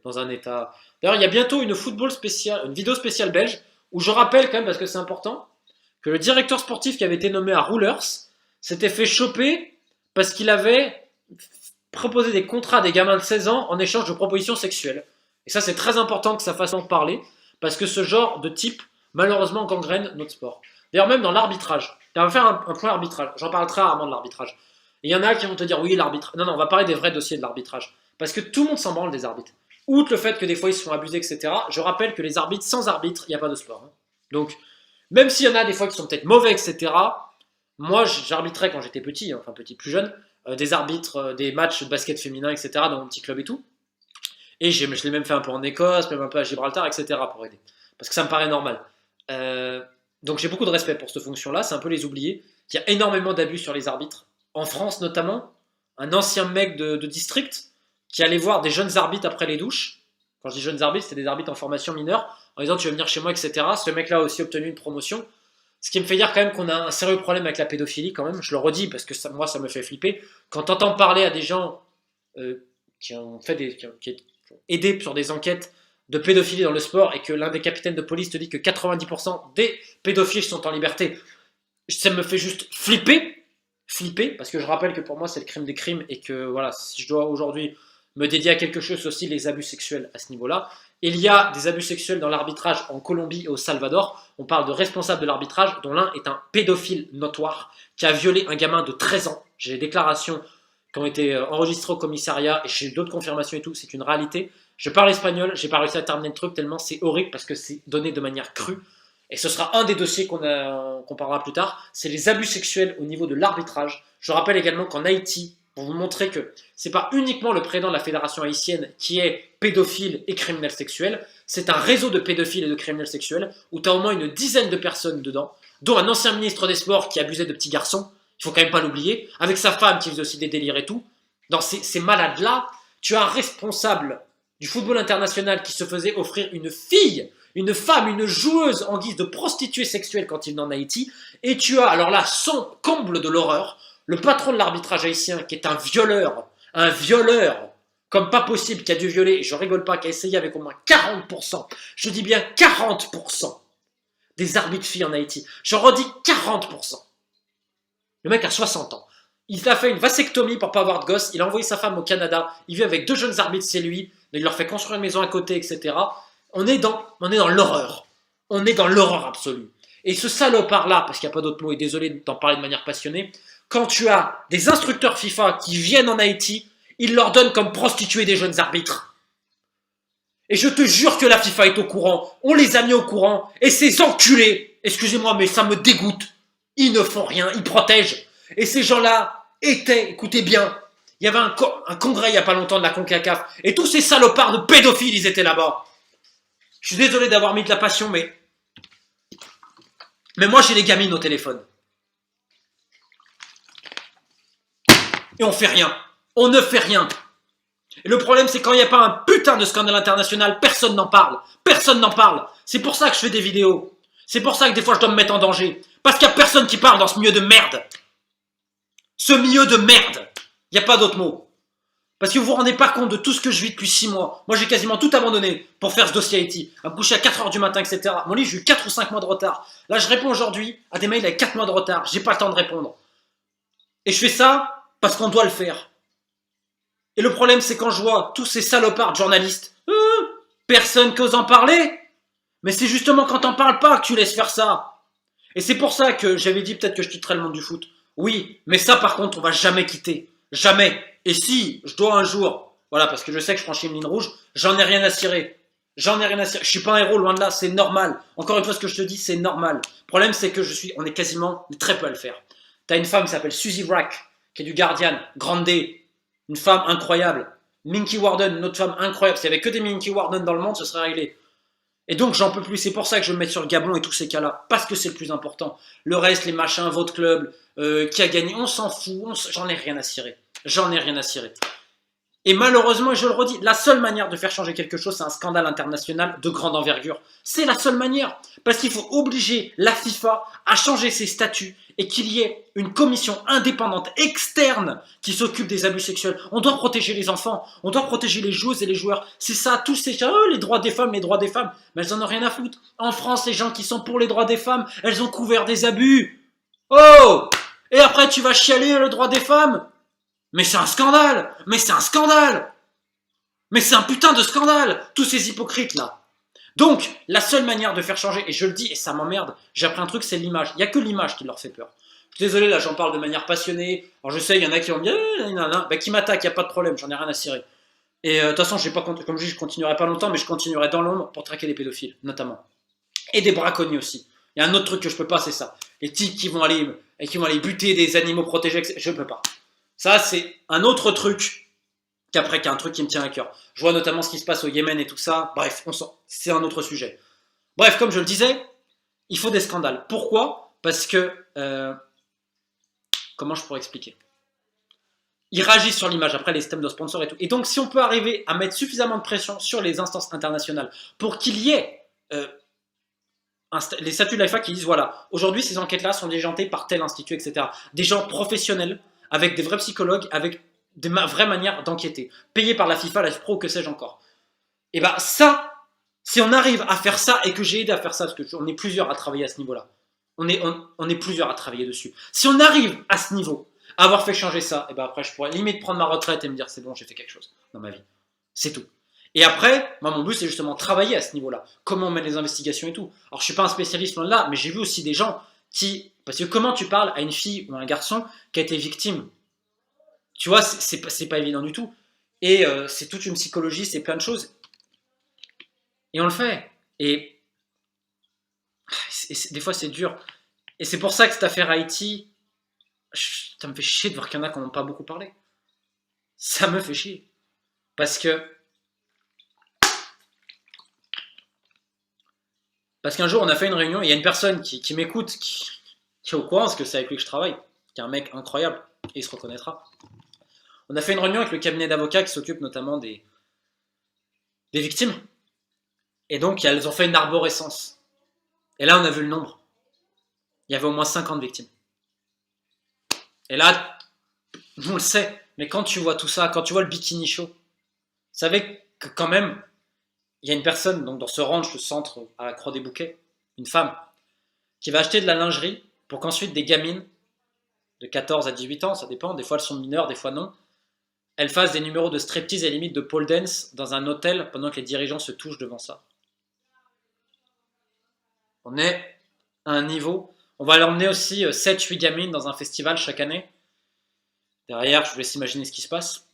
dans un état. D'ailleurs, il y a bientôt une football spéciale, une vidéo spéciale belge où je rappelle quand même, parce que c'est important, que le directeur sportif qui avait été nommé à Roulers s'était fait choper parce qu'il avait proposé des contrats à des gamins de 16 ans en échange de propositions sexuelles. Et ça, c'est très important que ça fasse en parler parce que ce genre de type, malheureusement, gangrène notre sport. D'ailleurs, même dans l'arbitrage. On va faire un point arbitrage. J'en parle très rarement de l'arbitrage. Il y en a qui vont te dire oui, l'arbitre. Non, non, on va parler des vrais dossiers de l'arbitrage. Parce que tout le monde s'en branle des arbitres. Outre le fait que des fois ils se font abuser, etc., je rappelle que les arbitres, sans arbitre, il n'y a pas de sport. Donc, même s'il y en a des fois qui sont peut-être mauvais, etc., moi j'arbitrais quand j'étais petit, enfin petit, plus jeune, des arbitres, des matchs de basket féminin, etc., dans mon petit club et tout. Et je l'ai même fait un peu en Écosse, même un peu à Gibraltar, etc., pour aider. Parce que ça me paraît normal. Donc j'ai beaucoup de respect pour cette fonction-là, c'est un peu les oublier. Il y a énormément d'abus sur les arbitres. En France notamment, un ancien mec de district qui allait voir des jeunes arbitres après les douches. Quand je dis jeunes arbitres, c'était des arbitres en formation mineure, en disant tu vas venir chez moi, etc. Ce mec-là a aussi obtenu une promotion. Ce qui me fait dire quand même qu'on a un sérieux problème avec la pédophilie quand même. Je le redis parce que moi ça me fait flipper. Quand t'entends parler à des gens qui ont fait qui ont aidé sur des enquêtes de pédophilie dans le sport et que l'un des capitaines de police te dit que 90% des pédophiles sont en liberté, ça me fait juste flipper, parce que je rappelle que pour moi c'est le crime des crimes et que voilà, si je dois aujourd'hui me dédier à quelque chose, c'est aussi les abus sexuels à ce niveau-là. Il y a des abus sexuels dans l'arbitrage en Colombie et au Salvador. On parle de responsables de l'arbitrage, dont l'un est un pédophile notoire qui a violé un gamin de 13 ans. J'ai des déclarations qui ont été enregistrées au commissariat et j'ai d'autres confirmations et tout, c'est une réalité. Je parle espagnol, j'ai pas réussi à terminer le truc tellement c'est horrible parce que c'est donné de manière crue. Et ce sera un des dossiers qu'on parlera plus tard, c'est les abus sexuels au niveau de l'arbitrage. Je rappelle également qu'en Haïti, pour vous montrer que c'est pas uniquement le président de la fédération haïtienne qui est pédophile et criminel sexuel, c'est un réseau de pédophiles et de criminels sexuels où tu as au moins une dizaine de personnes dedans, dont un ancien ministre des Sports qui abusait de petits garçons, il faut quand même pas l'oublier, avec sa femme qui faisait aussi des délires et tout. Dans ces malades-là, tu as un responsable du football international qui se faisait offrir une fille, une femme, une joueuse en guise de prostituée sexuelle quand il venait en Haïti, et tu as, alors là, son comble de l'horreur, le patron de l'arbitrage haïtien qui est un violeur, comme pas possible, qui a dû violer, et je rigole pas, qui a essayé avec au moins 40%, je dis bien 40% des arbitres filles en Haïti, je redis 40%. Le mec a 60 ans. Il a fait une vasectomie pour pas avoir de gosse, il a envoyé sa femme au Canada, il vit avec 2 jeunes arbitres, c'est lui, il leur fait construire une maison à côté, etc. On est dans l'horreur. On est dans l'horreur absolue. Et ce salopard-là, parce qu'il n'y a pas d'autre mot, et désolé d'en parler de manière passionnée, quand tu as des instructeurs FIFA qui viennent en Haïti, ils leur donnent comme prostituées des jeunes arbitres. Et je te jure que la FIFA est au courant, on les a mis au courant, et ces enculés, excusez-moi mais ça me dégoûte, ils ne font rien, ils protègent. Et ces gens-là étaient, écoutez bien, il y avait un congrès il n'y a pas longtemps de la CONCACAF, et tous ces salopards de pédophiles, ils étaient là-bas. Je suis désolé d'avoir mis de la passion, mais moi j'ai les gamines au téléphone. Et on fait rien. On ne fait rien. Et le problème, c'est quand il n'y a pas un putain de scandale international, personne n'en parle. Personne n'en parle. C'est pour ça que je fais des vidéos. C'est pour ça que des fois je dois me mettre en danger. Parce qu'il n'y a personne qui parle dans ce milieu de merde. Ce milieu de merde. Il n'y a pas d'autre mot. Parce que vous vous rendez pas compte de tout ce que je vis depuis 6 mois. Moi, j'ai quasiment tout abandonné pour faire ce dossier Haïti. À me coucher à 4h du matin, etc. Mon livre, j'ai eu 4 ou 5 mois de retard. Là, je réponds aujourd'hui à des mails avec 4 mois de retard. J'ai pas le temps de répondre. Et je fais ça parce qu'on doit le faire. Et le problème, c'est quand je vois tous ces salopards de journalistes, personne qu'ose en parler. Mais c'est justement quand t'en parles pas que tu laisses faire ça. Et c'est pour ça que j'avais dit peut-être que je quitterais le monde du foot. Oui, mais ça par contre, on va jamais quitter. Jamais. Et si je dois un jour, voilà, parce que je sais que je franchis une ligne rouge, j'en ai rien à cirer. J'en ai rien à cirer. Je suis pas un héros, loin de là, c'est normal. Encore une fois, ce que je te dis, c'est normal. Le problème, c'est que on est très peu à le faire. T'as une femme qui s'appelle Suzy Wrack, qui est du Guardian, grande D, une femme incroyable. Minky Warden, une autre femme incroyable. S'il y avait que des Minky Warden dans le monde, ce serait réglé. Et donc, j'en peux plus. C'est pour ça que je vais me mettre sur le Gabon et tous ces cas-là. Parce que c'est le plus important. Le reste, les machins, votre club, qui a gagné, on s'en fout. J'en ai rien à cirer. J'en ai rien à cirer. Et malheureusement, je le redis, la seule manière de faire changer quelque chose, c'est un scandale international de grande envergure. C'est la seule manière. Parce qu'il faut obliger la FIFA à changer ses statuts et qu'il y ait une commission indépendante externe qui s'occupe des abus sexuels. On doit protéger les enfants, on doit protéger les joueuses et les joueurs. C'est ça, tous ces gens, oh, les droits des femmes, mais elles en ont rien à foutre. En France, les gens qui sont pour les droits des femmes, elles ont couvert des abus. Oh! Et après, tu vas chialer le droit des femmes? Mais c'est un scandale! Mais c'est un scandale! Mais c'est un putain de scandale! Tous ces hypocrites là. Donc, la seule manière de faire changer, et je le dis et ça m'emmerde, j'ai appris un truc, c'est l'image. Il n'y a que l'image qui leur fait peur. Je suis désolé, là j'en parle de manière passionnée. Alors je sais, il y en a qui vont me dire, qui m'attaquent, il n'y a pas de problème, j'en ai rien à cirer. Et de toute façon, comme je dis, je continuerai pas longtemps, mais je continuerai dans l'ombre pour traquer les pédophiles, notamment. Et des braconniers aussi. Il y a un autre truc que je peux pas, c'est ça. Les types qui vont aller buter des animaux protégés, je peux pas. Ça, c'est un autre truc qu'après, qui est un truc qui me tient à cœur. Je vois notamment ce qui se passe au Yémen et tout ça. Bref, c'est un autre sujet. Bref, comme je le disais, il faut des scandales. Pourquoi? Parce que... comment je pourrais expliquer? Ils réagissent sur l'image, après les systèmes de sponsors et tout. Et donc, si on peut arriver à mettre suffisamment de pression sur les instances internationales pour qu'il y ait les statuts de la FIFA qui disent, voilà, aujourd'hui, ces enquêtes-là sont diligentées par tel institut, etc. Des gens professionnels, avec des vrais psychologues, avec des vraies manières d'enquêter, payés par la FIFA, la FIPRO ou que sais-je encore. Et bien ça, si on arrive à faire ça, et que j'ai aidé à faire ça, parce qu'on est plusieurs à travailler à ce niveau-là, on est plusieurs à travailler dessus. Si on arrive à ce niveau, à avoir fait changer ça, et ben après je pourrais limite prendre ma retraite et me dire c'est bon, j'ai fait quelque chose dans ma vie. C'est tout. Et après, moi mon but c'est justement travailler à ce niveau-là. Comment on met les investigations et tout. Alors je suis pas un spécialiste loin de là, mais j'ai vu aussi des gens qui... Parce que comment tu parles à une fille ou à un garçon qui a été victime? Tu vois, c'est pas évident du tout. Et c'est toute une psychologie, c'est plein de choses. Et on le fait. Et des fois c'est dur. Et c'est pour ça que cette affaire Haïti, ça me fait chier de voir qu'il y en a qui n'en ont pas beaucoup parlé. Ça me fait chier. Parce qu'un jour on a fait une réunion et il y a une personne qui m'écoute, qui est au courant, parce que c'est avec lui que je travaille, qui est un mec incroyable, et il se reconnaîtra. On a fait une réunion avec le cabinet d'avocats qui s'occupe notamment des victimes. Et donc, elles ont fait une arborescence. Et là, on a vu le nombre. Il y avait au moins 50 victimes. Et là, on le sait, mais quand tu vois tout ça, quand tu vois le bikini show, vous savez que quand même, il y a une personne donc dans ce ranch, le centre à la Croix des Bouquets, une femme, qui va acheter de la lingerie pour qu'ensuite des gamines de 14 à 18 ans, ça dépend, des fois elles sont mineures, des fois non, elles fassent des numéros de striptease et limite de pole dance dans un hôtel pendant que les dirigeants se touchent devant ça. On est à un niveau. On va l'emmener aussi 7-8 gamines dans un festival chaque année. Derrière, je vous laisse imaginer ce qui se passe.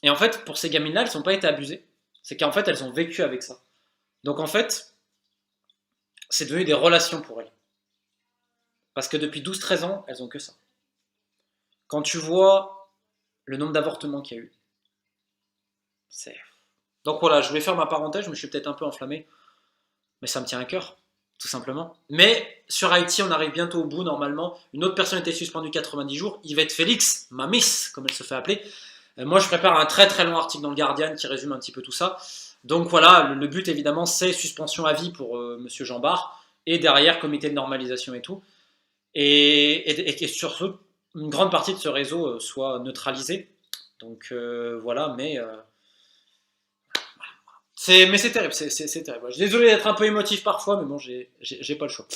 Et en fait, pour ces gamines-là, elles n'ont pas été abusées. C'est qu'en fait, elles ont vécu avec ça. Donc en fait, c'est devenu des relations pour elles. Parce que depuis 12-13 ans, elles ont que ça. Quand tu vois le nombre d'avortements qu'il y a eu, c'est... Donc voilà, je voulais faire ma parenthèse, je me suis peut-être un peu enflammé, mais ça me tient à cœur, tout simplement. Mais sur Haïti, on arrive bientôt au bout, normalement. Une autre personne était suspendue 90 jours, Yvette Félix, ma miss, comme elle se fait appeler. Moi, je prépare un très très long article dans le Guardian qui résume un petit peu tout ça. Donc voilà, le but évidemment, c'est suspension à vie pour Monsieur Jean Bart, et derrière, comité de normalisation et tout. Et surtout, une grande partie de ce réseau soit neutralisée. Donc voilà, mais c'est terrible, c'est terrible. Je suis désolé d'être un peu émotif parfois, mais bon, j'ai pas le choix.